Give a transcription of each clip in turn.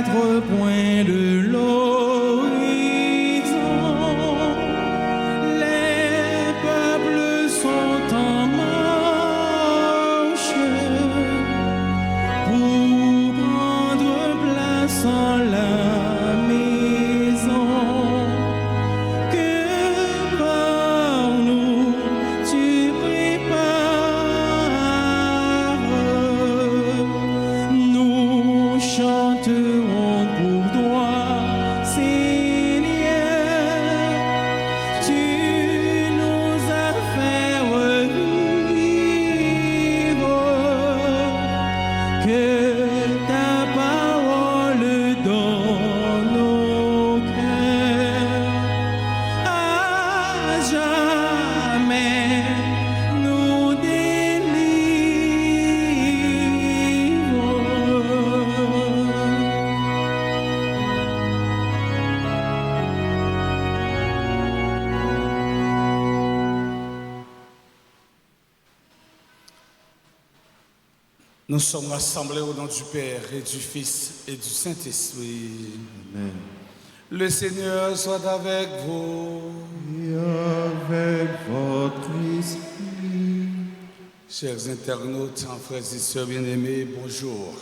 quatre points de l'horizon, les peuples sont en marche pour prendre place en la maison que par nous tu prépares. Nous chanterons pour toi, Seigneur. Tu nous as fait revivre, que ta parole dans nos cœurs à jamais nous délivre. Nous sommes rassemblés au nom du Père et du Fils et du Saint-Esprit. Amen. Le Seigneur soit avec vous. Et avec votre esprit. Chers internautes, frères et sœurs bien-aimés, bonjour.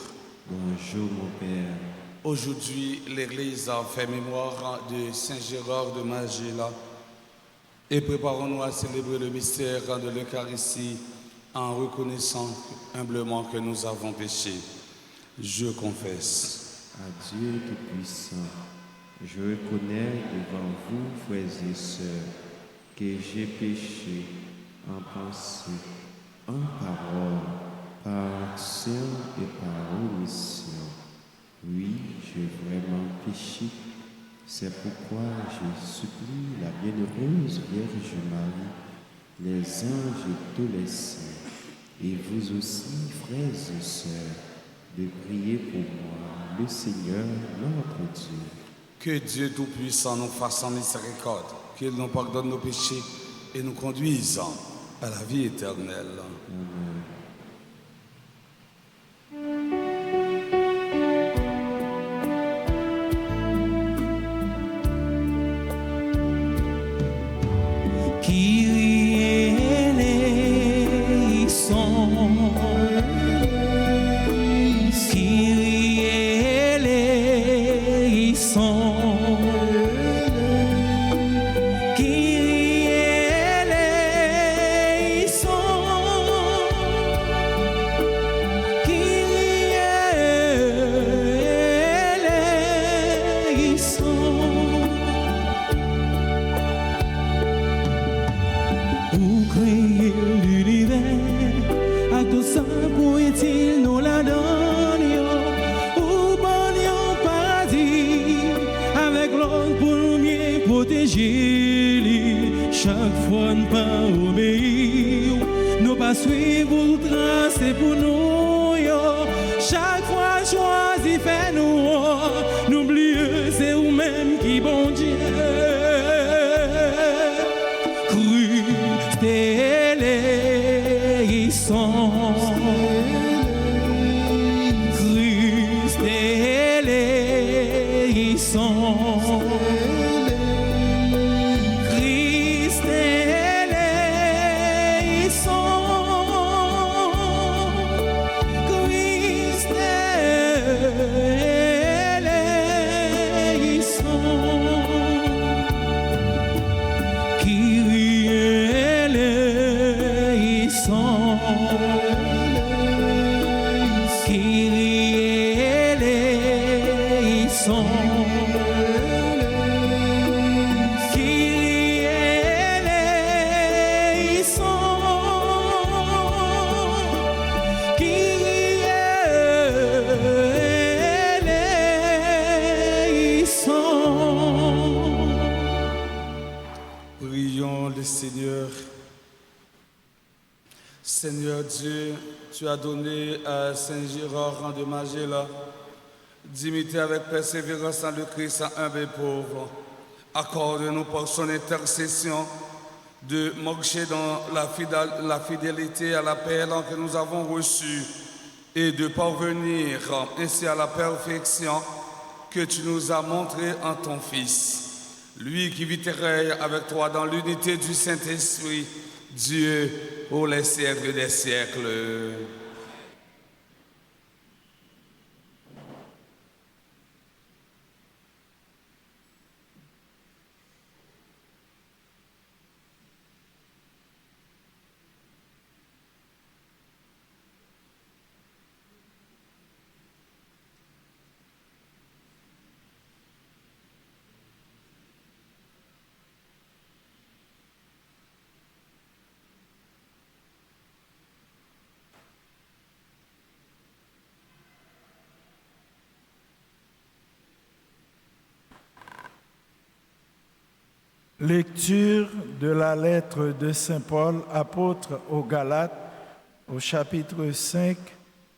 Bonjour mon Père. Aujourd'hui, l'Église a fait mémoire de Saint Gérard de Magella et préparons-nous à célébrer le mystère de l'Eucharistie en reconnaissant humblement que nous avons péché. Je confesse. À Dieu Tout-Puissant, je reconnais devant vous, frères et sœurs, que j'ai péché en pensée, en parole, par action et par omission. Oui, j'ai vraiment péché. C'est pourquoi je supplie la bienheureuse Vierge Marie, les anges et tous les saints, et vous aussi, frères et sœurs, de prier pour moi, le Seigneur, notre Dieu. Que Dieu Tout-Puissant nous fasse en miséricorde, qu'il nous pardonne nos péchés et nous conduise à la vie éternelle. Amen. Kyrie eleison, Kyrie eleison, Kyrie eleison, Kyrie eleison. Ou créer l'univers, à tout ça pour est-il nous la donne, ou bon paradis, avec l'autre pour nous mieux protéger. Chaque fois nous pas obéir, nous pas suivre ou tracer pour nous. Chaque fois choisi fait nous, n'oubliez c'est vous-même qui bon Dieu. Christ éleison, Christ éleison, Christ éleison, Christ éleison. Kyrie eleison, Kyrie eleison, Kyrie eleison, Kyrie eleison. Prions le Seigneur. Seigneur Dieu, tu as donné à Saint Gérard de Magella d'imiter avec persévérance dans le Christ humble et pauvre. Accorde-nous par son intercession de marcher dans la fidélité à l'appel que nous avons reçu et de parvenir ainsi à la perfection que tu nous as montré en ton Fils, lui qui vit et règne avec toi dans l'unité du Saint-Esprit, Dieu, pour les siècles des siècles. Lecture de la lettre de Saint Paul, apôtre aux Galates, au chapitre 5,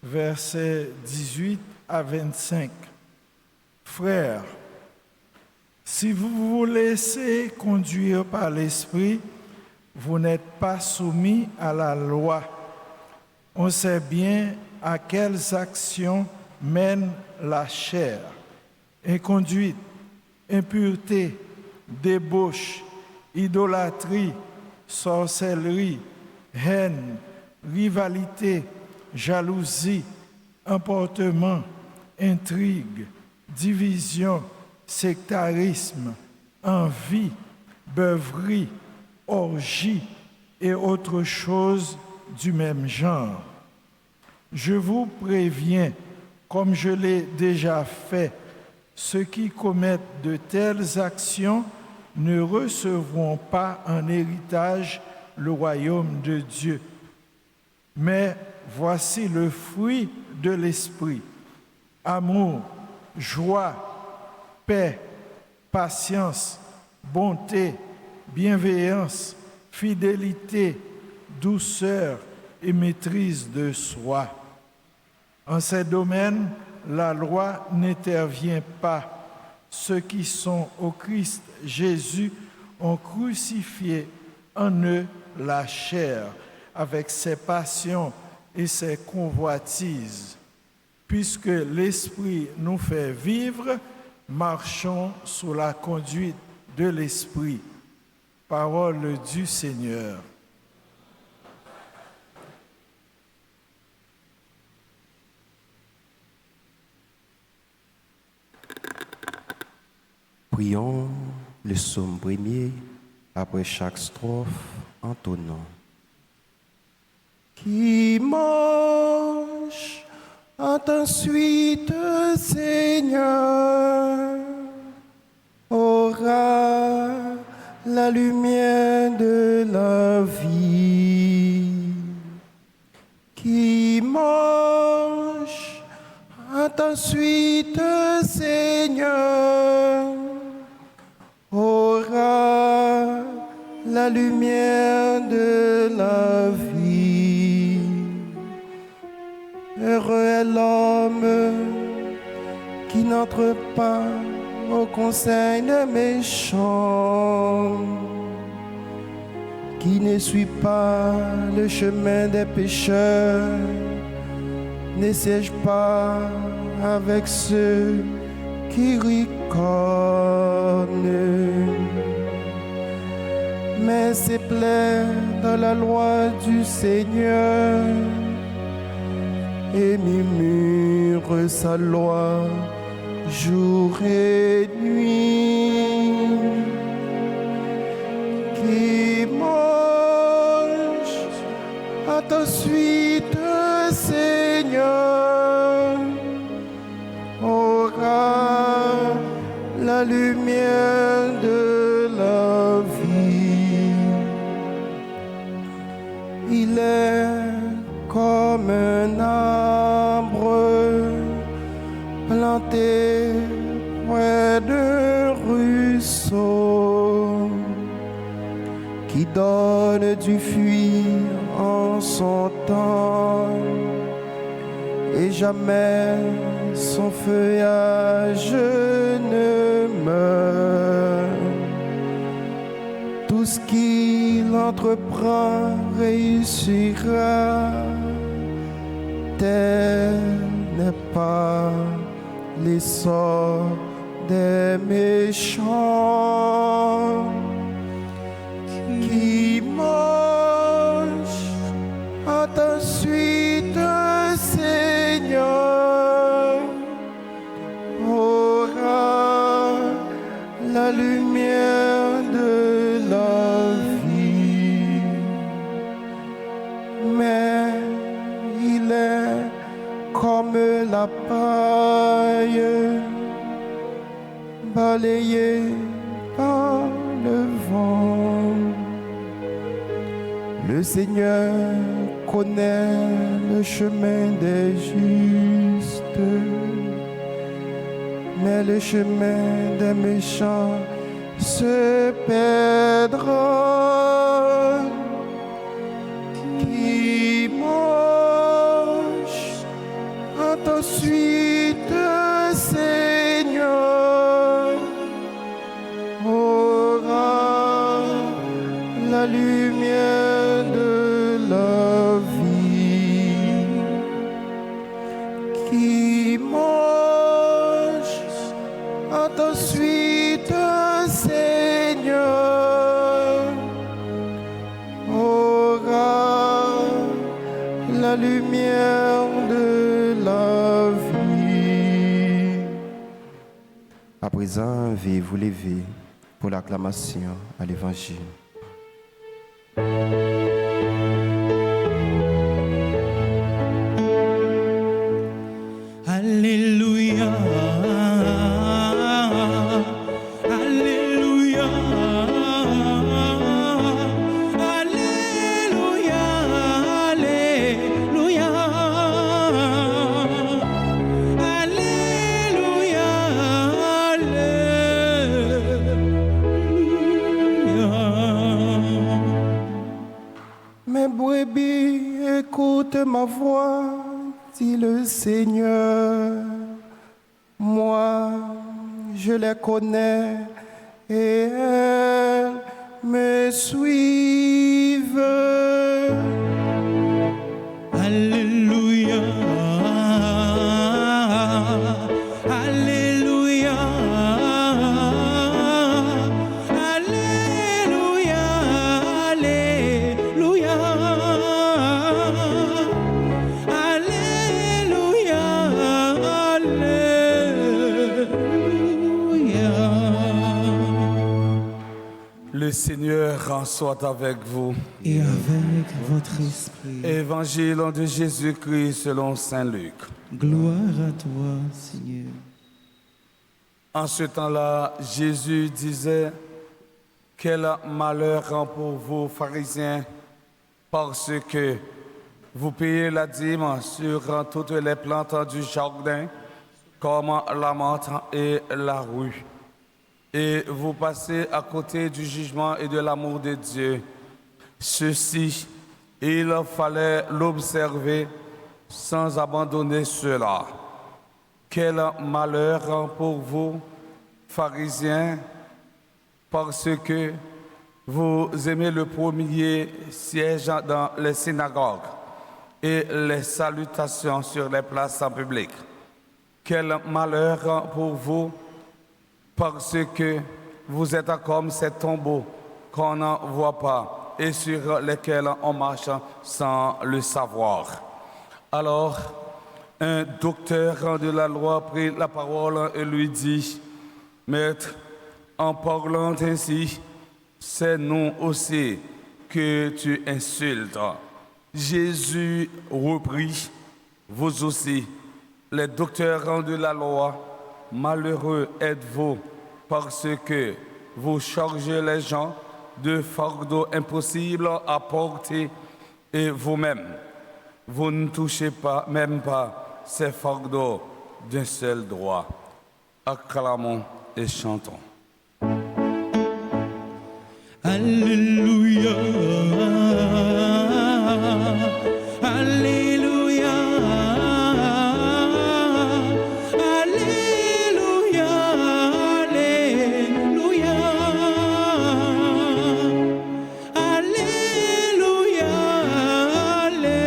versets 18 à 25. Frères, si vous vous laissez conduire par l'Esprit, vous n'êtes pas soumis à la loi. On sait bien à quelles actions mène la chair: inconduite, impureté, débauche, idolâtrie, sorcellerie, haine, rivalité, jalousie, emportement, intrigue, division, sectarisme, envie, beuverie, orgie et autres choses du même genre. Je vous préviens, comme je l'ai déjà fait, ceux qui commettent de telles actions ne recevront pas en héritage le royaume de Dieu. Mais voici le fruit de l'esprit: amour, joie, paix, patience, bonté, bienveillance, fidélité, douceur et maîtrise de soi. En ces domaines, la loi n'intervient pas. Ceux qui sont au Christ Jésus ont crucifié en eux la chair avec ses passions et ses convoitises. Puisque l'Esprit nous fait vivre, marchons sous la conduite de l'Esprit. Parole du Seigneur. Prions le psaume premier après chaque strophe entonnant. Qui marche à ta suite, Seigneur, aura la lumière de la vie. Qui marche à ta suite, Seigneur, aura la lumière de la vie. Heureux est l'homme qui n'entre pas au conseil des méchants, qui ne suit pas le chemin des pécheurs, ne siège pas avec ceux qui ricanent, mais se plaît dans la loi du Seigneur et murmure sa loi jour et nuit. Qui marche à ta suite, Seigneur, aura la lumière de la vie. Il est comme un arbre planté près d'un ruisseau qui donne du fruit en son temps et jamais son feuillage ne meurt. Tout ce qu'il entreprend réussira. Telle n'est pas les sorts des méchants qui marchent à ta suite, Seigneur, aura la lumière de la vie. Mais il est comme la paille balayée par le vent. Le Seigneur connaît le chemin des justes, mais le chemin des méchants se perdra. Qui marche à ta suite, Seigneur, aura la lumière de la vie. Qui marche à ta suite, Seigneur, aura la lumière de la vie. À présent, veuillez vous lever pour l'acclamation à l'Évangile. Alléluia, Alléluia, Alléluia, Alléluia, Alléluia, Alléluia. Mes brebis écoutent ma voix, dit le Seigneur. Moi, je les connais et elles me suivent. Alléluia, Alléluia, Alléluia, Alléluia, Alléluia, Alléluia. Le Seigneur soit avec vous. Et avec votre esprit. Évangile de Jésus-Christ selon saint Luc. Gloire à toi, Seigneur. En ce temps-là, Jésus disait: quel malheur pour vous, pharisiens, parce que vous payez la dîme sur toutes les plantes du jardin, comme la menthe et la rue. Et vous passez à côté du jugement et de l'amour de Dieu. Ceci, il fallait l'observer sans abandonner cela. Quel malheur pour vous, pharisiens, parce que vous aimez le premier siège dans les synagogues et les salutations sur les places publiques. Quel malheur pour vous, parce que vous êtes comme ces tombeaux qu'on ne voit pas et sur lesquels on marche sans le savoir. Alors, un docteur de la loi prit la parole et lui dit: Maître, en parlant ainsi, c'est nous aussi que tu insultes. Jésus reprit: Vous aussi, les docteurs de la loi, malheureux êtes-vous parce que vous chargez les gens de fardeaux impossibles à porter et vous-même, vous ne touchez pas, même pas ces fardeaux d'un seul droit. Acclamons et chantons. Alléluia, Alléluia, Alléluia, Alléluia, Alléluia, Alléluia.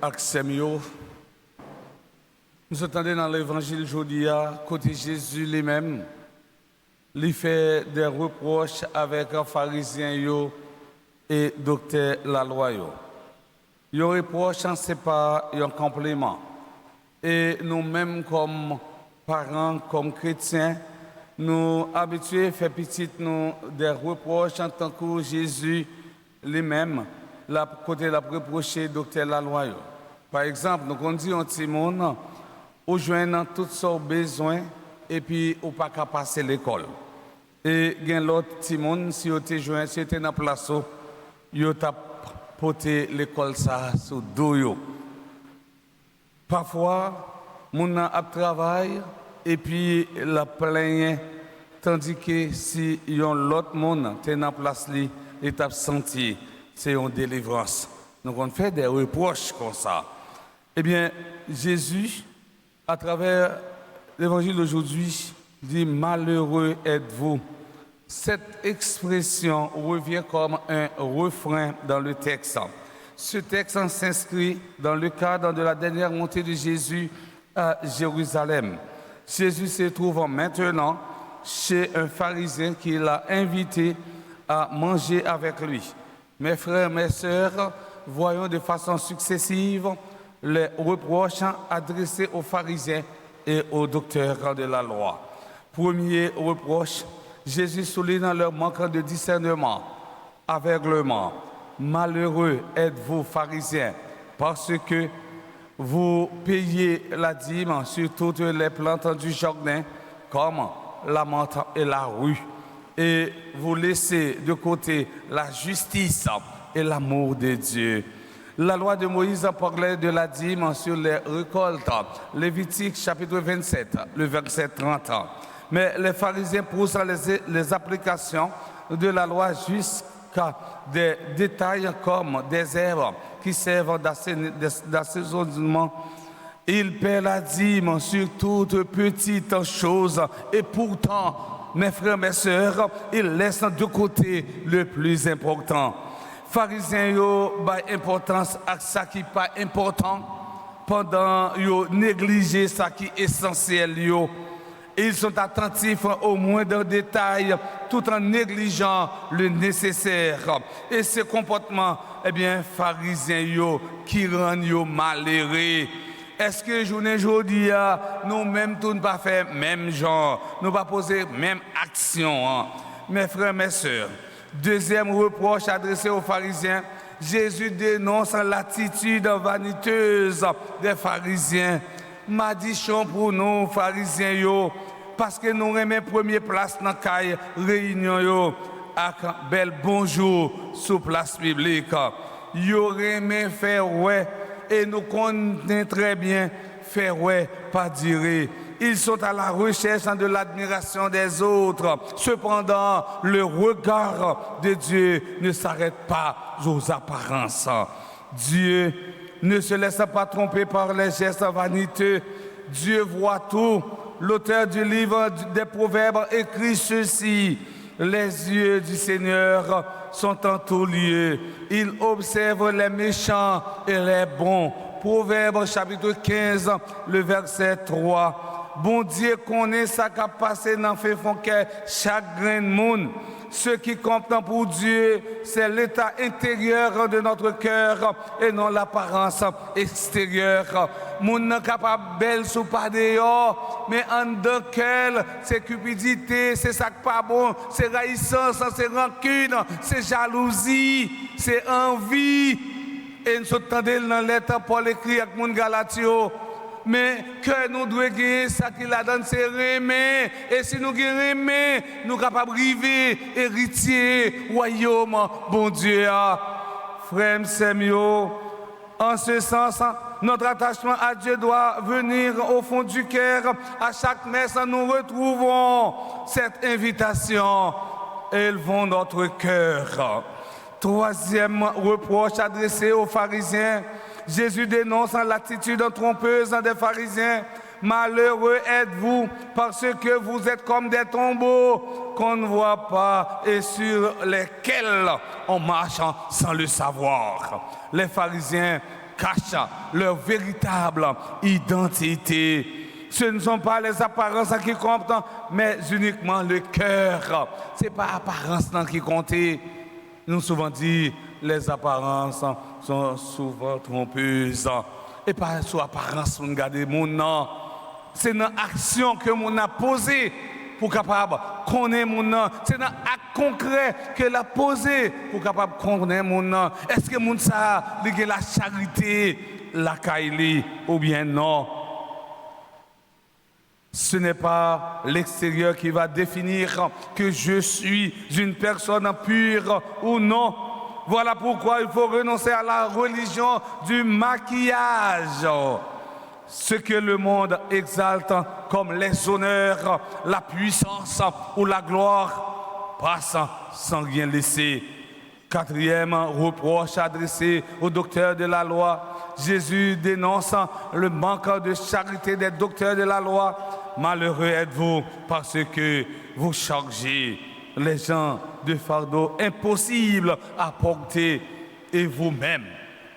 Axemio, nous entendons dans l'évangile aujourd'hui, côté Jésus lui-même, il fait des reproches avec les pharisiens et docteur la loi. Les reproches, ce n'est pas un complément. Et nous-mêmes, comme parents, comme chrétiens, nous habitués à faire petit nous des reproches en tant que Jésus lui-même, côté la reprocher docteur la loi. Par exemple, nous on dit un petit monde, au joignant toutes sortes besoins et puis ou pas qu'à passer l'école. Et gen l'autre petit monde si vous joint si était dans place, yo t'a porté l'école ça sous dos yo. Parfois, mon a travail et puis la plaigne tandis que si yon l'autre monde était dans place li, il t'a senti c'est une délivrance. Donc on fait des reproches comme ça. Eh bien, Jésus, à travers l'évangile d'aujourd'hui, dit malheureux êtes-vous. Cette expression revient comme un refrain dans le texte. Ce texte s'inscrit dans le cadre de la dernière montée de Jésus à Jérusalem. Jésus se trouve maintenant chez un pharisien qui l'a invité à manger avec lui. Mes frères, mes sœurs, voyons de façon successive les reproches adressés aux pharisiens et aux docteurs de la loi. Premier reproche, Jésus souligne leur manque de discernement, aveuglement. Malheureux êtes-vous, pharisiens, parce que vous payez la dîme sur toutes les plantes du jardin, comme la menthe et la rue, et vous laissez de côté la justice et l'amour de Dieu. La loi de Moïse parlait de la dîme sur les récoltes. Lévitique chapitre 27, le verset 30. Mais les pharisiens poussent les applications de la loi jusqu'à des détails comme des herbes qui servent d'assaisonnement. Ils paient la dîme sur toutes petites choses et pourtant, mes frères, mes sœurs, ils laissent de côté le plus important. Pharisiens ont importance à ce qui n'est pas important pendant qu'ils négligent ce qui est essentiel. Ils sont attentifs au moindre détail tout en négligeant le nécessaire. Et ce comportement, eh bien, pharisiens qui rendent malheureux. Est-ce que journée aujourd'hui, nous-mêmes, tout ne pas faire même genre, nous pas poser même action, mes frères, mes sœurs. Deuxième reproche adressé aux pharisiens, Jésus dénonce l'attitude vaniteuse des pharisiens. Maldition pour nous, pharisiens, parce que nous remettons première place dans la réunion avec bel bonjour sous place publique. Yo remet faire ouais et nous connaissons très bien faire ouais pas dire. Ils sont à la recherche de l'admiration des autres. Cependant, le regard de Dieu ne s'arrête pas aux apparences. Dieu ne se laisse pas tromper par les gestes vaniteux. Dieu voit tout. L'auteur du livre des Proverbes écrit ceci. Les yeux du Seigneur sont en tout lieu. Il observe les méchants et les bons. Proverbes chapitre 15, le verset 3. Bon Dieu connaît ça qui a passé dans le fond que chaque grain de monde. Ce qui compte pour Dieu, c'est l'état intérieur de notre cœur et non l'apparence extérieure. Moun n'est capable belle sous pas dehors, mais en dedans qu'elle, c'est cupidité, c'est ça qui pas bon, c'est raïssance, c'est rancune, c'est jalousie, c'est envie. Et nous sommes dans lettre Paul écrit avec moun Galatio. Mais que nous devons gagner, ça qui la donne, c'est remet. Et si nous gagnons, nous sommes capables d'arriver, héritier, royaume, bon Dieu. Frère Semio, en ce sens, notre attachement à Dieu doit venir au fond du cœur. À chaque messe, nous retrouvons cette invitation. Élevons notre cœur. Troisième reproche adressé aux pharisiens. Jésus dénonce l'attitude trompeuse des pharisiens. Malheureux êtes-vous parce que vous êtes comme des tombeaux qu'on ne voit pas et sur lesquels on marche sans le savoir. Les pharisiens cachent leur véritable identité. Ce ne sont pas les apparences qui comptent, mais uniquement le cœur. Ce n'est pas l'apparence qui compte. Nous souvent dit les apparences sont souvent trompeuses. Et pas sur l'apparence pour regarder mon nom. C'est dans l'action que mon a posée pour capable connaître mon nom. C'est dans l'acte concret que l'a posé pour capable connaître mon nom. Est-ce que mon ça a la charité, la caille ou bien non? Ce n'est pas l'extérieur qui va définir que je suis une personne pure ou non. Voilà pourquoi il faut renoncer à la religion du maquillage. Ce que le monde exalte comme les honneurs, la puissance ou la gloire passe sans rien laisser. Quatrième reproche adressé au docteur de la loi. Jésus dénonce le manque de charité des docteurs de la loi. Malheureux êtes-vous parce que vous chargez les gens de fardeaux impossibles à porter et vous-même,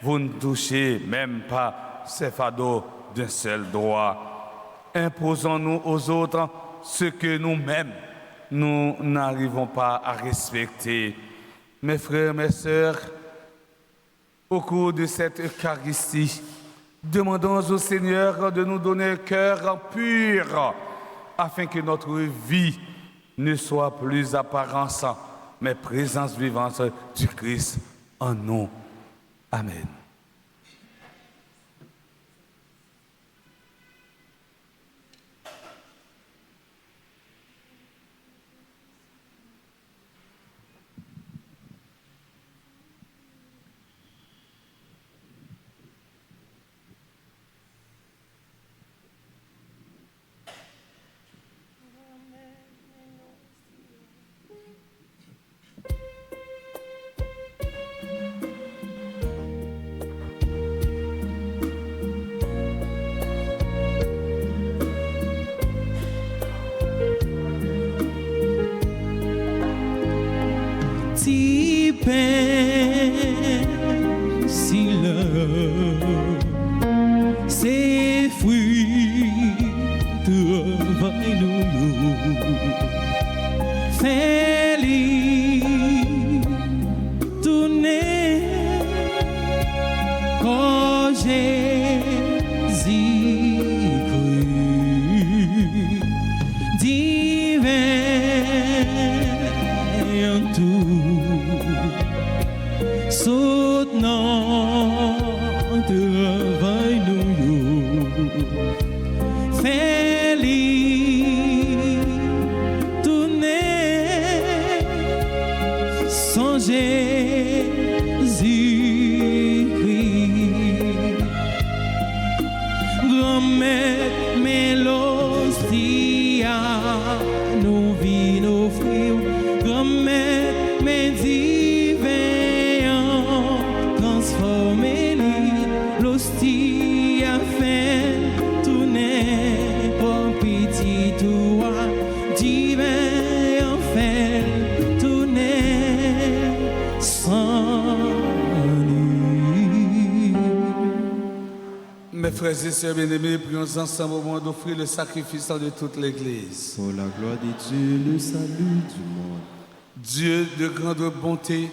vous ne touchez même pas ces fardeaux d'un seul doigt. Imposons-nous aux autres ce que nous-mêmes, nous n'arrivons pas à respecter. Mes frères, mes sœurs, au cours de cette Eucharistie, demandons au Seigneur de nous donner un cœur pur afin que notre vie ne soit plus apparence, mais présence vivante du Christ en nous. Amen. Si c'est fruit travail nous fais-les tourner quand Jésus cru divin tout soutenant travail nous fais-les tourner sans Jésus-Christ. Grand-mère Mélostia, nous vit nos frères. Grand-mère divin, transformez-les. L'hostia fait tourner pour petit toi. Divin fait tourner sans lui. Mes frères et sœurs bien-aimés, prions ensemble au moment d'offrir le sacrifice de toute l'Église. Pour la gloire de Dieu, le salut du monde. Dieu de grande bonté,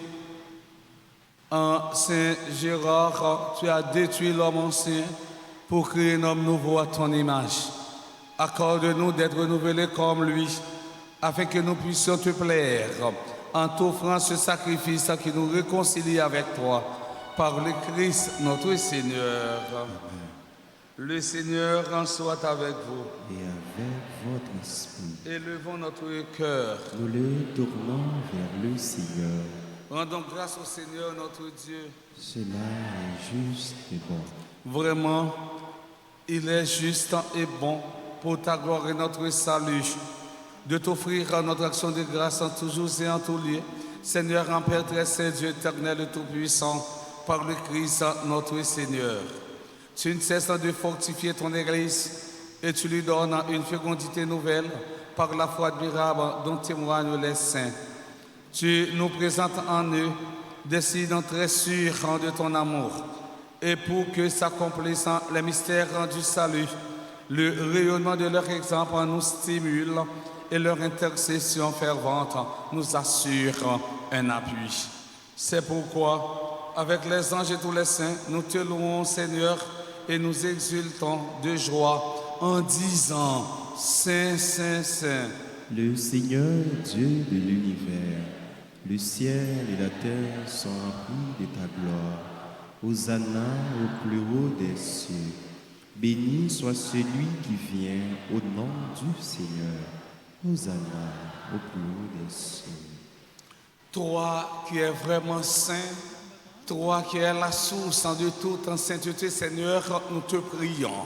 en Saint Gérard, tu as détruit l'homme ancien pour créer un homme nouveau à ton image. Accorde-nous d'être renouvelés comme lui, afin que nous puissions te plaire, en t'offrant ce sacrifice qui nous réconcilie avec toi, par le Christ notre Seigneur. Amen. Le Seigneur en soit avec vous. Et avec votre esprit. Élevons notre cœur. Nous le tournons vers le Seigneur. Rendons grâce au Seigneur notre Dieu. Cela est juste et bon. Vraiment, il est juste et bon pour ta gloire et notre salut, de t'offrir notre action de grâce en tout jour et en tout lieu. Seigneur, en Père très saint, Dieu éternel et tout-puissant, par le Christ notre Seigneur. Tu ne cesses de fortifier ton Église et tu lui donnes une fécondité nouvelle par la foi admirable dont témoignent les saints. Tu nous présentes en eux des signes très sûrs de ton amour. et pour que s'accomplissent les mystères du salut. Le rayonnement de leur exemple nous stimule et leur intercession fervente nous assure un appui. C'est pourquoi, avec les anges et tous les saints, nous te louons, Seigneur, et nous exultons de joie en disant: Saint, Saint, Saint. Le Seigneur Dieu de l'univers, le ciel et la terre sont remplis de ta gloire. Hosanna au plus haut des cieux. Béni soit celui qui vient au nom du Seigneur. Hosanna au plus haut des cieux. Toi qui es vraiment saint, toi qui es la source de toute sainteté, Seigneur, nous te prions.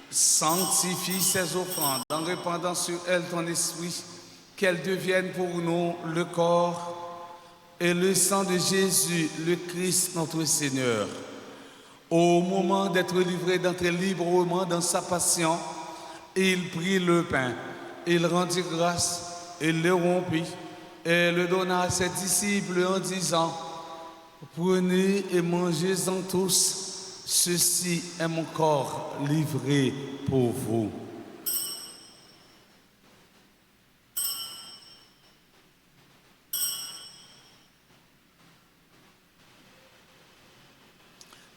Sanctifie ces offrandes en répandant sur elles ton esprit, qu'elles deviennent pour nous le corps et le sang de Jésus, le Christ, notre Seigneur. Au moment d'être livré, d'entrer librement dans sa passion, il prit le pain, il rendit grâce, il le rompit et le donna à ses disciples en disant: Prenez et mangez-en tous. Ceci est mon corps livré pour vous.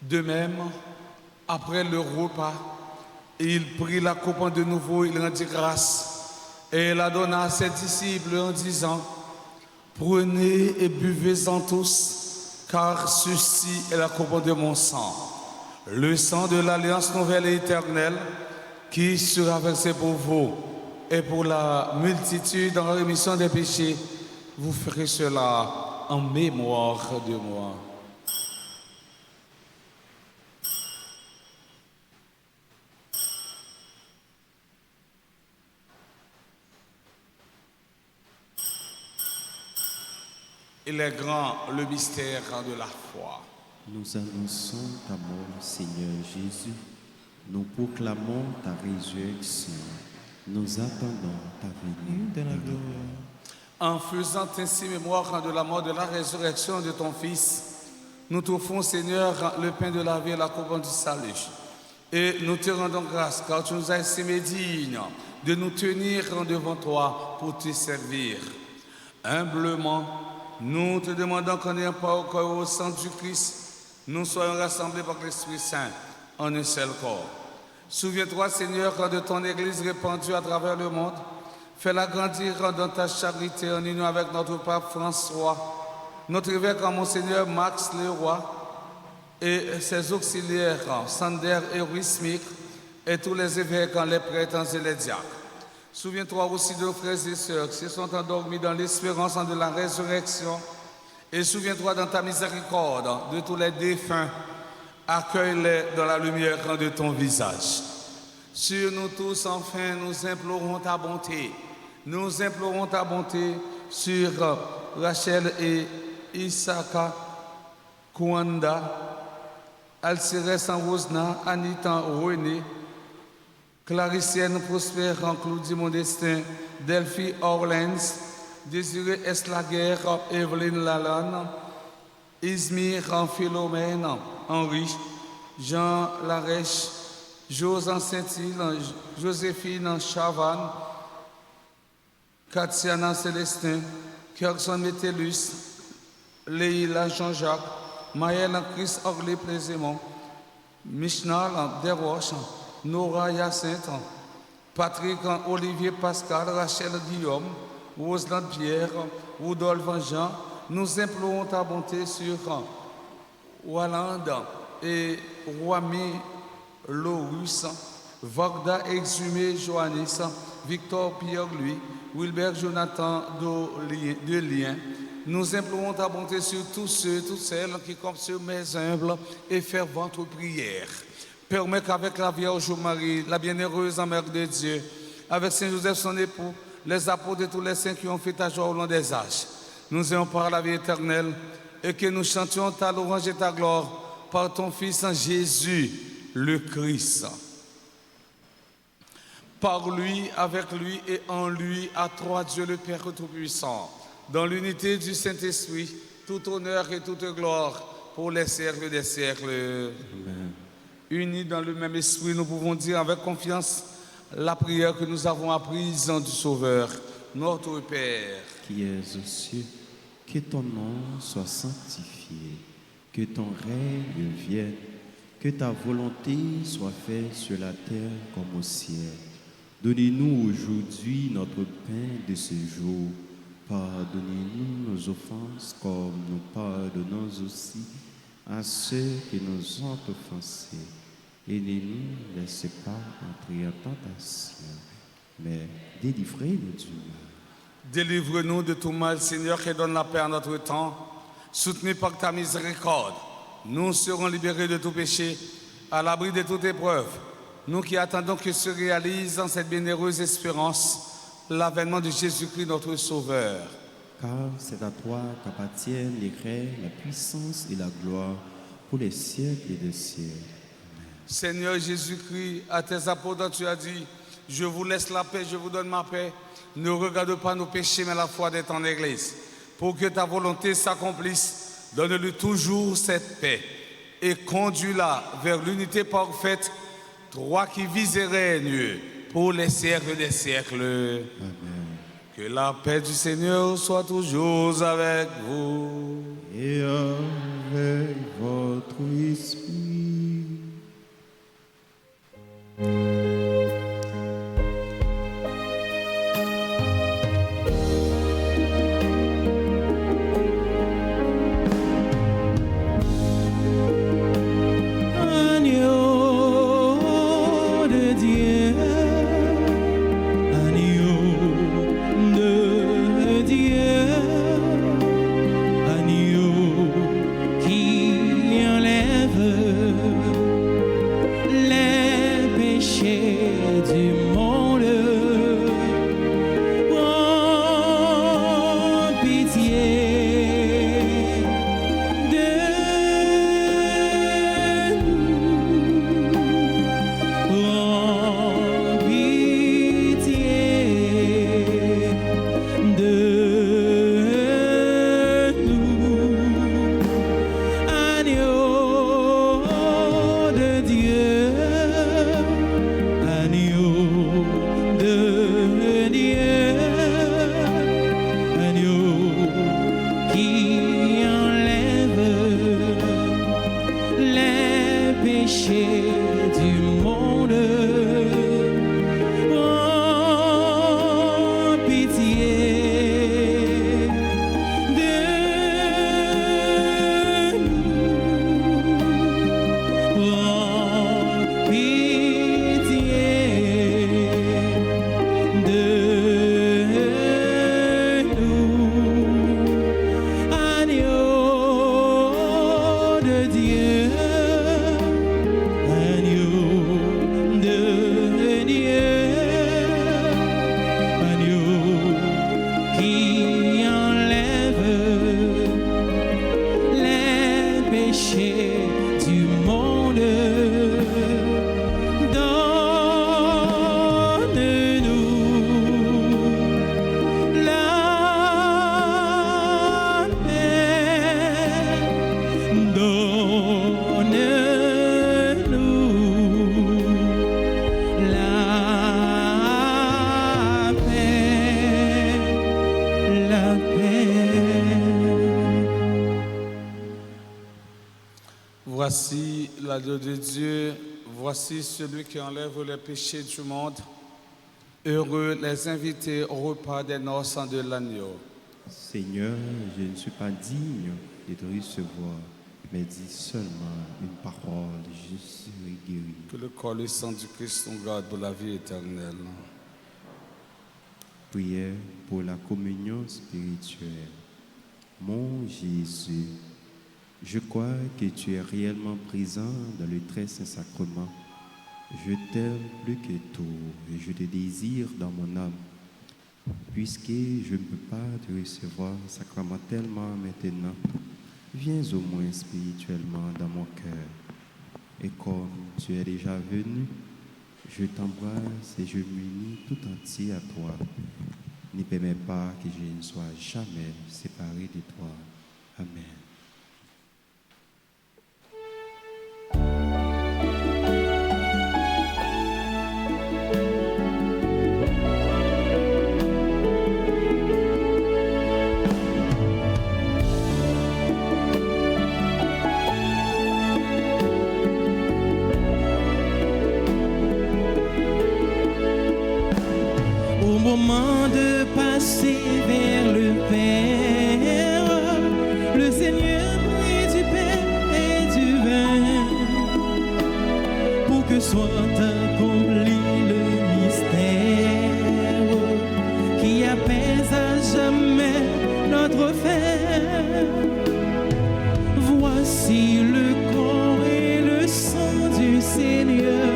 De même, après le repas, il prit la coupe de nouveau, il rendit grâce et la donna à ses disciples en disant: Prenez et buvez-en tous, car ceci est la coupe de mon sang. Le sang de l'alliance nouvelle et éternelle qui sera versé pour vous et pour la multitude en rémission des péchés. Vous ferez cela en mémoire de moi. Il est grand le mystère de la foi. Nous annonçons ta mort, Seigneur Jésus. Nous proclamons ta résurrection. Nous attendons ta venue dans la gloire. En faisant ainsi mémoire de la mort, de la résurrection de ton Fils, nous t'offrons, Seigneur, le pain de la vie et la coupe du salut. Et nous te rendons grâce, car tu nous as estimés dignes de nous tenir devant toi pour te servir. Humblement, nous te demandons qu'en ayant pas au corps et au sang du Christ, nous soyons rassemblés par l'Esprit Saint en un seul corps. Souviens-toi, Seigneur, de ton Église répandue à travers le monde. Fais-la grandir dans ta charité en union avec notre pape François, notre évêque Monseigneur Max Leroy et ses auxiliaires Sander et Ruismik et tous les évêques, les prêtres et les diacres. Souviens-toi aussi de nos frères et sœurs qui se sont endormis dans l'espérance de la résurrection. Et souviens-toi dans ta miséricorde de tous les défunts. Accueille-les dans la lumière de ton visage. Sur nous tous, enfin, nous implorons ta bonté. Nous implorons ta bonté sur Rachel et Isaka Kouanda, Alcérès en Rosna, Anita René, Claricienne Prosper en Claudie Modestin, Delphi Orlens, Désiré Eslaguerre, Evelyne Lalane, Izmir en Philomène, Henri, Jean Larèche, José Saint-Île, Joséphine en Chavannes, Katiana Célestin, Kerson Métellus, Leïla Jean-Jacques, Maëlle Chris Orlé Plaisémont, Michnal Desroches, Nora Hyacinthe, Patrick Olivier Pascal, Rachel Guillaume, Roseland Pierre, Rudolphe Jean. Nous implorons ta bonté sur Walland et Rwami Laurus, Vogda Exhumé Joannis, Victor Pierre-Louis, Wilbert Jonathan de Lien. Nous implorons ta bonté sur tous ceux, toutes celles qui comptent sur mes humbles et ferventes prières. Permets qu'avec la Vierge Marie, la bienheureuse mère de Dieu, avec Saint Joseph son époux, les apôtres et tous les saints qui ont fait ta joie au long des âges, nous ayons par la vie éternelle et que nous chantions ta louange et ta gloire par ton Fils Jésus, le Christ. Par lui, avec lui et en lui, à toi Dieu le Père Tout-Puissant, dans l'unité du Saint-Esprit, tout honneur et toute gloire pour les siècles des siècles. Amen. Unis dans le même esprit, nous pouvons dire avec confiance la prière que nous avons apprise du Sauveur, notre Père. Qui es aux cieux, que ton nom soit sanctifié, que ton règne vienne, que ta volonté soit faite sur la terre comme au ciel. Donnez-nous aujourd'hui notre pain de ce jour. Pardonnez-nous nos offenses comme nous pardonnons aussi à ceux qui nous ont offensés. Et ne nous laissez pas entrer en tentation, mais délivrez-nous du mal. Délivre-nous de tout mal, Seigneur, qui donne la paix à notre temps. Soutenu par ta miséricorde, nous serons libérés de tout péché, à l'abri de toute épreuve. Nous qui attendons que se réalise en cette bienheureuse espérance l'avènement de Jésus-Christ, notre Sauveur. Car c'est à toi qu'appartiennent les règnes, la puissance et la gloire pour les siècles et des siècles. Seigneur Jésus-Christ, à tes apôtres, tu as dit, je vous laisse la paix, je vous donne ma paix. Ne regarde pas nos péchés, mais la foi de ton Église. Pour que ta volonté s'accomplisse, donne-lui toujours cette paix et conduis-la vers l'unité parfaite, toi qui vis et règnes pour les siècles des siècles. Amen. Que la paix du Seigneur soit toujours avec vous. Et avec votre esprit. Voici l'agneau de Dieu, voici celui qui enlève les péchés du monde. Heureux les invités au repas des noces de l'agneau. Seigneur, je ne suis pas digne de te recevoir, mais dis seulement une parole, je serai guéri. Que le corps et le sang du Christ nous garde pour la vie éternelle. Prière pour la communion spirituelle. Mon Jésus, je crois que tu es réellement présent dans le très saint sacrement. Je t'aime plus que tout et je te désire dans mon âme. Puisque je ne peux pas te recevoir sacramentellement maintenant, viens au moins spirituellement dans mon cœur. Et comme tu es déjà venu, je t'embrasse et je m'unis tout entier à toi. Ne permets pas que je ne sois jamais séparé de toi. Amen. moment de passer vers le Père, le Seigneur prit du pain et du vin pour que soit accompli le mystère qui apaise à jamais notre fer. Voici le corps et le sang du Seigneur,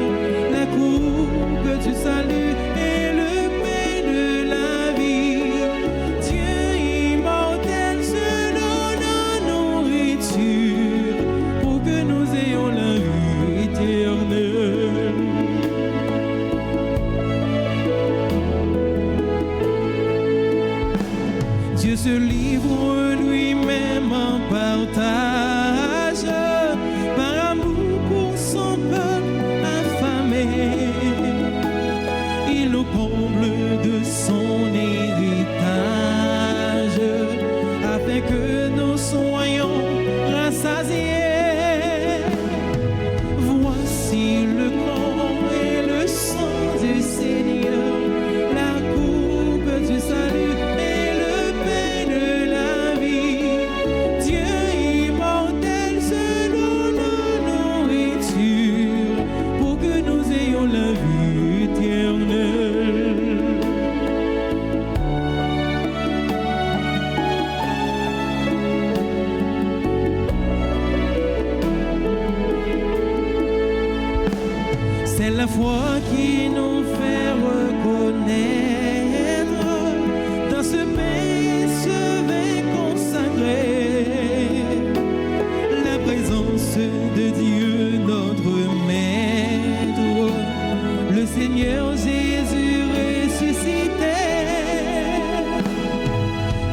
la coupe du salut et le pain de la vie. Dieu immortel se donne en nourriture pour que nous ayons la vie éternelle. Dieu se livre lui-même en partage par amour pour son peuple affamé. Il nous comble de son héritage afin que nous soyons rassasiés. Voici le corps et le sang du Seigneur, la coupe du salut et le pain de la vie. Dieu immortel se donne en nourriture pour que nous ayons la vie éternelle. C'est la foi qui nous fait reconnaître dans ce pain et ce vin consacré la présence de Dieu notre Maître, le Seigneur Jésus ressuscité.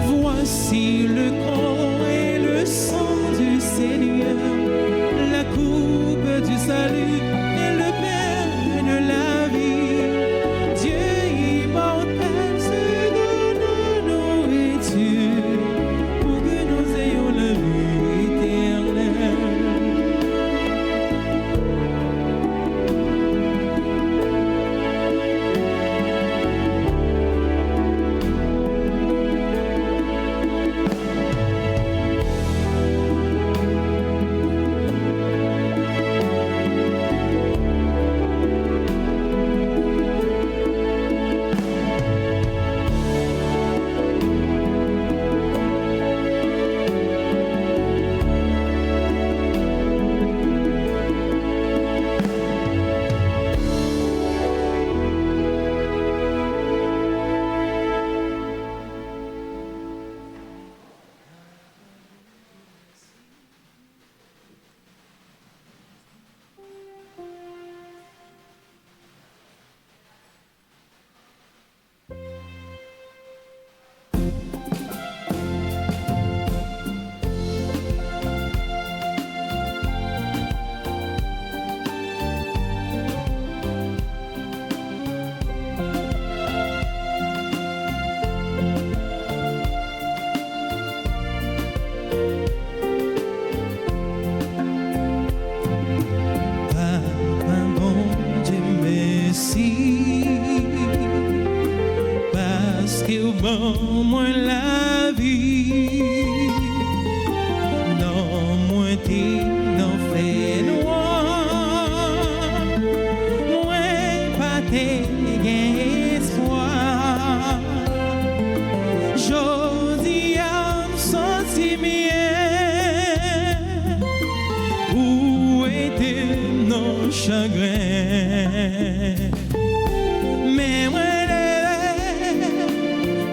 Voici le corps et le sang du Seigneur, la coupe du salut et le pain de la vie. Dieu immortel se donne en nourriture pour que nous ayons la vie éternelle. Moi la vie, non moi t'es non fait noir, moi pas t'es espoir. Jodi a senti mien, où était nos chagrins, mais moi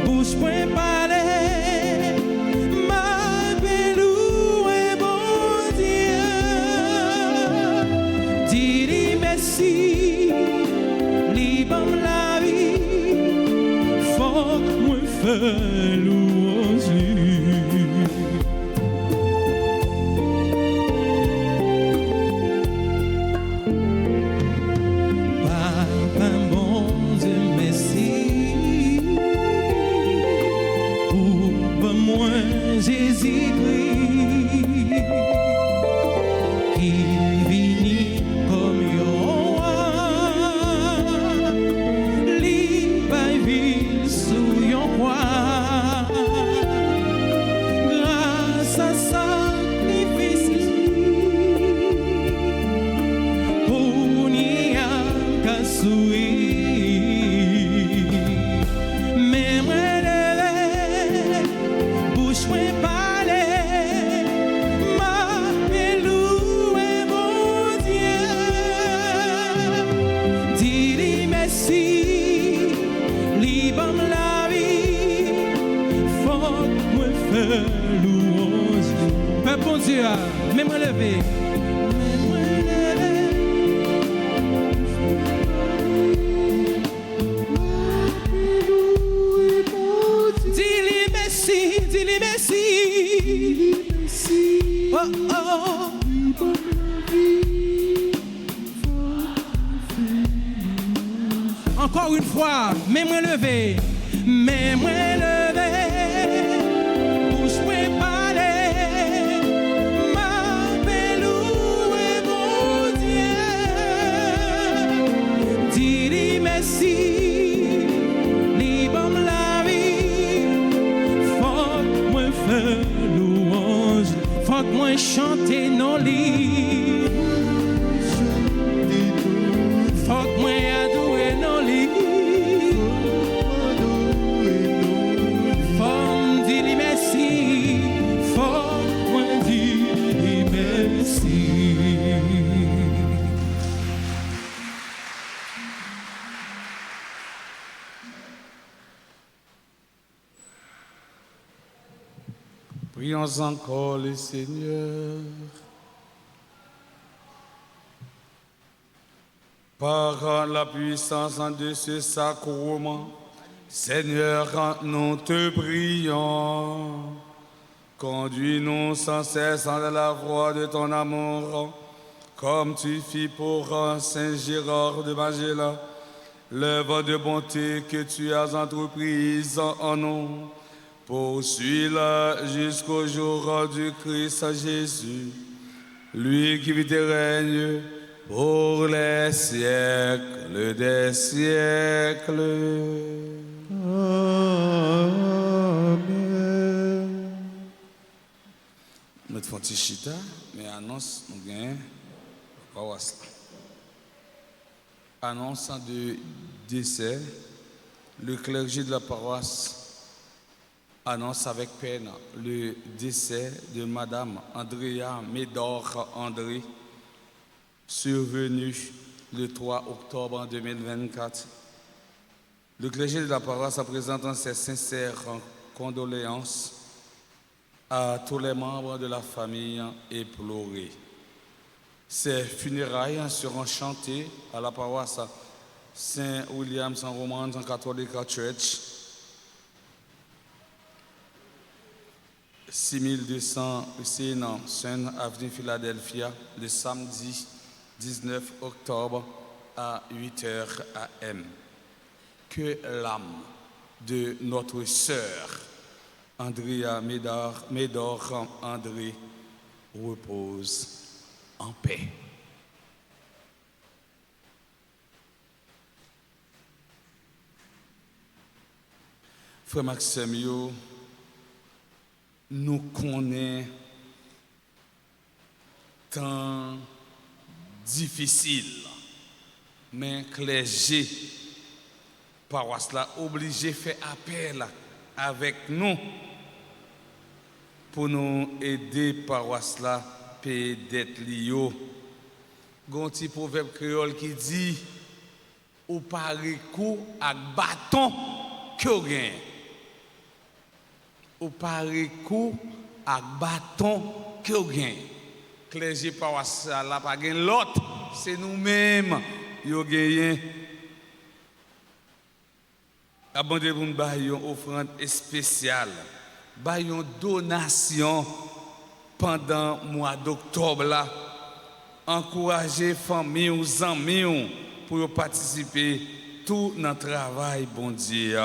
bouche point parler, ma belle et bon Dieu, dis-lui merci, libre la vie, faut que moi fasse louange. Papa bon Dieu merci. Moi Jésus-Christ qui vient comme un roi, lui par ville sourire. Mais moi lever, bouche moi parler, m'a loué mon Dieu. Dis-lui merci, libre la vie, faut me faire louange. Peuple bon Dieu, mais moi lever. Dis-lui merci. Oh oh. Encore une fois, mets-moi lever, mets-moi lever, bouge-moi parler, m'appelle-louer mon Dieu. Dis-lui merci, libre la vie, faut moi faire louange, faut moi chanter nos livres, faut moi adorer nos livres. Faut me dire merci, faut moi dire merci. Prions encore le Seigneur. Par la puissance de ce sacrement, Seigneur, nous te prions. Conduis-nous sans cesse dans la voie de ton amour, comme tu fis pour Saint Gérard de Magella, l'œuvre de bonté que tu as entreprise en nous. Poursuis-la jusqu'au jour du Christ Jésus, lui qui vit et règne pour les siècles des siècles. Amen. Notre Fontichita, mais annonce, nous gagnons, annonce de décès, le clergé de la paroisse annonce avec peine le décès de Madame Andrea Médor André, survenu le 3 octobre 2024. Le clergé de la paroisse présente ses sincères condoléances à tous les membres de la famille éplorée. Ces funérailles seront chantées à la paroisse Saint William St. Roman Catholic Church, 6200 Seine Avenue Philadelphia, le samedi 19 octobre à 8h AM. Que l'âme de notre sœur Andrea Médor André repose en paix. Frère Maxime, nous connaissons temps difficile, mais clergé paroisse là obligé de faire appel avec nous pour nous aider paroisse là payer dette liyo. Gon petit proverbe créole qui dit ou pari coup avec bâton que vous gagnez. Ou pari coup avec bâton que vous gagnez. Clergé paroisse là pas gagne l'autre, c'est nous-mêmes yo gagné. Abondez pour nous une offrande spéciale, une donation pendant le mois d'octobre là. Encourager famille ou amis pour participer tout notre travail bon Dieu.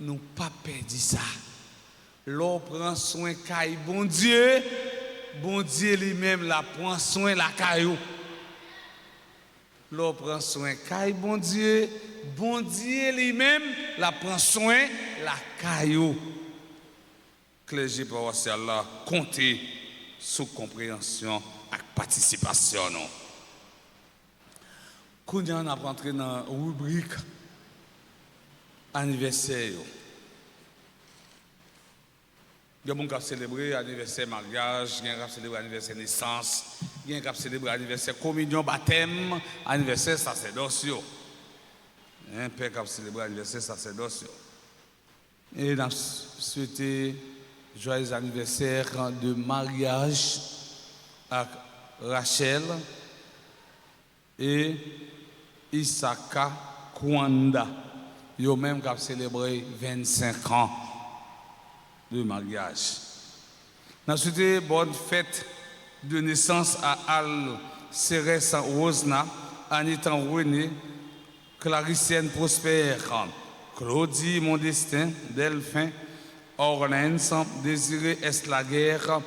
Nous pas perdre ça. L'on prend soin caille bon Dieu lui-même la prend soin la caillou. L'on prend soin caille bon Dieu lui-même la prend soin la caillou. Clergé paroissial là, comptez sous compréhension et participation. Quand on a rentré dans la rubrique anniversaire, il y a des gens qui célébrer l'anniversaire mariage, il y a des gens qui célébrer l'anniversaire naissance, il y a des gens qui célébrer l'anniversaire communion, baptême, anniversaire sacerdoce. Un père qui célébrer l'anniversaire sacerdoce. Et nous souhaitons joyeux anniversaire de mariage à Rachel et Isaka Kwanda. Ils ont même célébré 25 ans de mariage. Nous souhaitons bonne fête de naissance à Al Ceres Rosna, Anita René, Claricienne Prospère, Claudie Mondestin, Delphin, Orlens, Désiré Eslaguerre,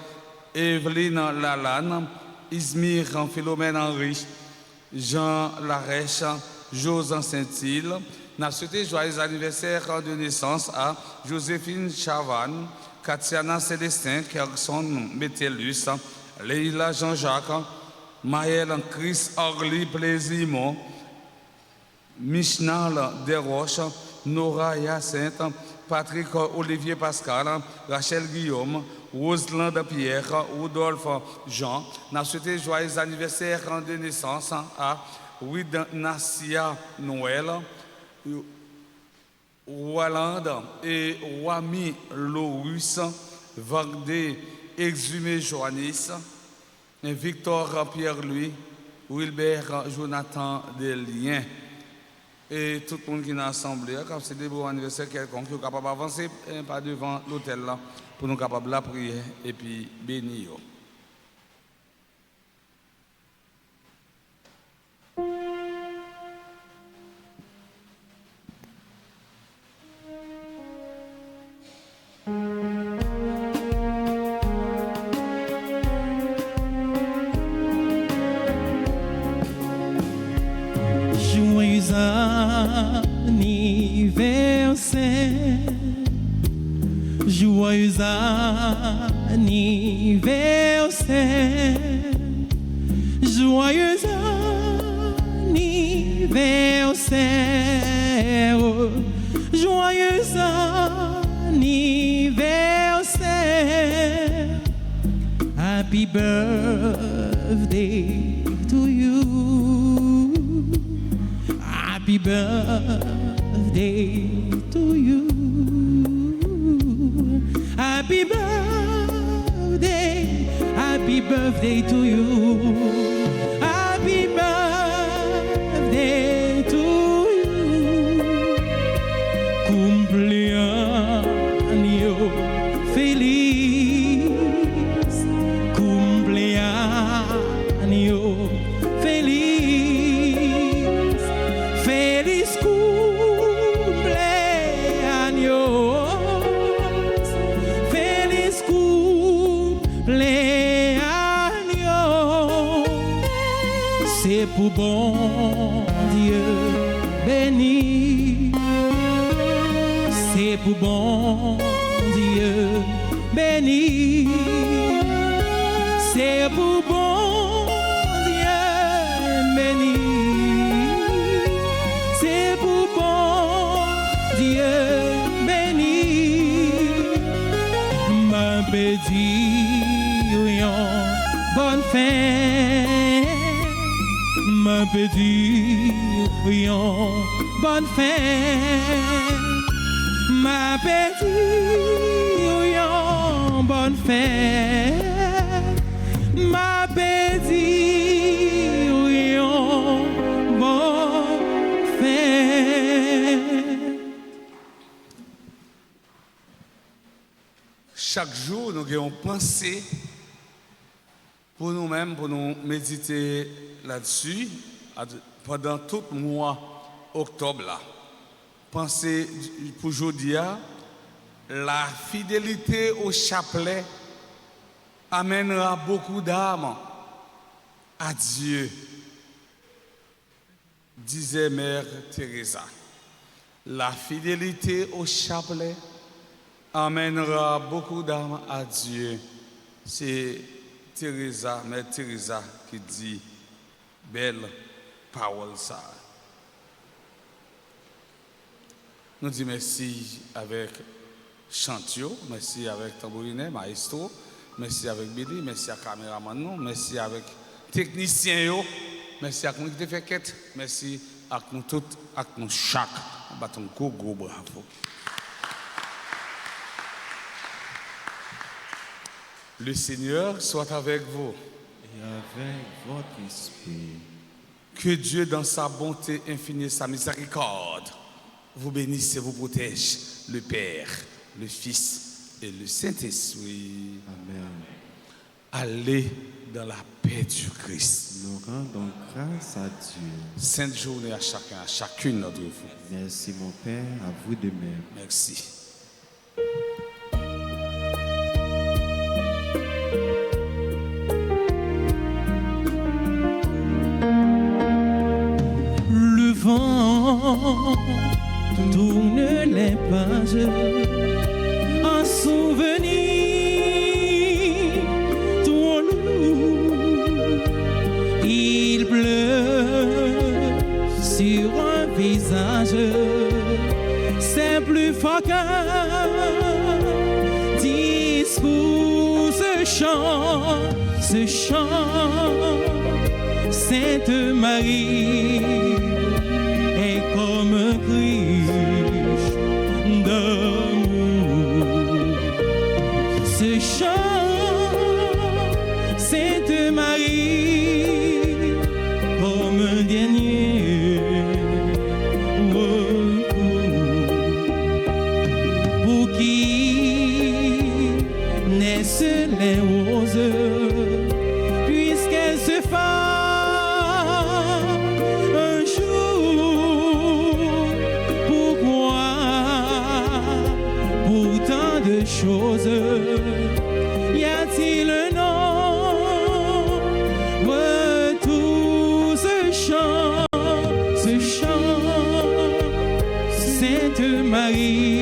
Evelyne Lalanne, Ismir Philomène Henri, Jean Larèche, Josan Saint-Île. Nous souhaitons joyeux anniversaire de naissance à Joséphine Chavannes, Katiana Célestin, Kerson Métellus, Leila Jean-Jacques, Maëlle Chris Orly Plaisimont, Michnal Desroches, Nora Hyacinthe, Patrick Olivier Pascal, Rachel Guillaume, Roseland Pierre, Rudolphe Jean. Nous souhaitons joyeux anniversaire de naissance à Widnacia Noël, Walland et Wami Laurus, Vardé Exhumé Joannis, Victor Pierre-Louis, Wilbert Jonathan Delien. Et tout le monde qui est assemblé, quand c'est des beaux anniversaires quelconque, qui est capable d'avancer pas devant l'hôtel là, pour nous capables de la prière et puis bénir. Joyeux anniversaire, joyeux anniversaire, joyeux anniversaire, joyeux anniversaire, happy birthday to you. Happy birthday to you. Happy birthday to you. Happy birthday to you. Cumpleaños feliz. Cumpleaños feliz. Feliz cumpleaños, feliz cumpleaños. C'est pour bon Dieu béni, c'est pour bon Dieu béni, c'est pour bon Dieu béni. C'est pour bon Dieu béni, ma petite bonne fin, ma petite bonne fin, ma petite bonne fin, ma petite bonne fin. Chaque jour, nous avons pensé pour nous-mêmes, pour nous méditer là-dessus, pendant tout le mois octobre. Là. Pensez pour aujourd'hui, la fidélité au chapelet amènera beaucoup d'âmes à Dieu, disait Mère Teresa. La fidélité au chapelet amènera beaucoup d'âmes à Dieu. C'est Teresa, Mère Teresa qui dit belle parole ça. Nous disons merci avec chantio, merci avec tambourine, maestro, merci avec Billy, merci à caméraman, non, merci avec technicien, merci à nous qui fait quête, merci à nous toutes, à nous chaque. On bat un gros bravo. Le Seigneur soit avec vous. Et avec votre esprit. Que Dieu, dans sa bonté infinie et sa miséricorde, vous bénisse et vous protège, le Père, le Fils et le Saint-Esprit. Amen. Allez dans la paix du Christ. Nous rendons grâce à Dieu. Sainte journée à chacun, à chacune d'entre vous. Merci mon Père, à vous de même. Merci. Le vent tourne les pages, un souvenir trop lourd. Il pleut sur un visage, c'est plus fort qu'un discours. Ce chant, Sainte Marie est comme un cri d'amour. Ce chant, Sainte Marie, comme un dernier recours. Pour qui naissent les roses, puisqu'elles se font un jour. Pourquoi, pour tant de choses, y a-t-il un nom? Retour ce chant, Sainte Marie.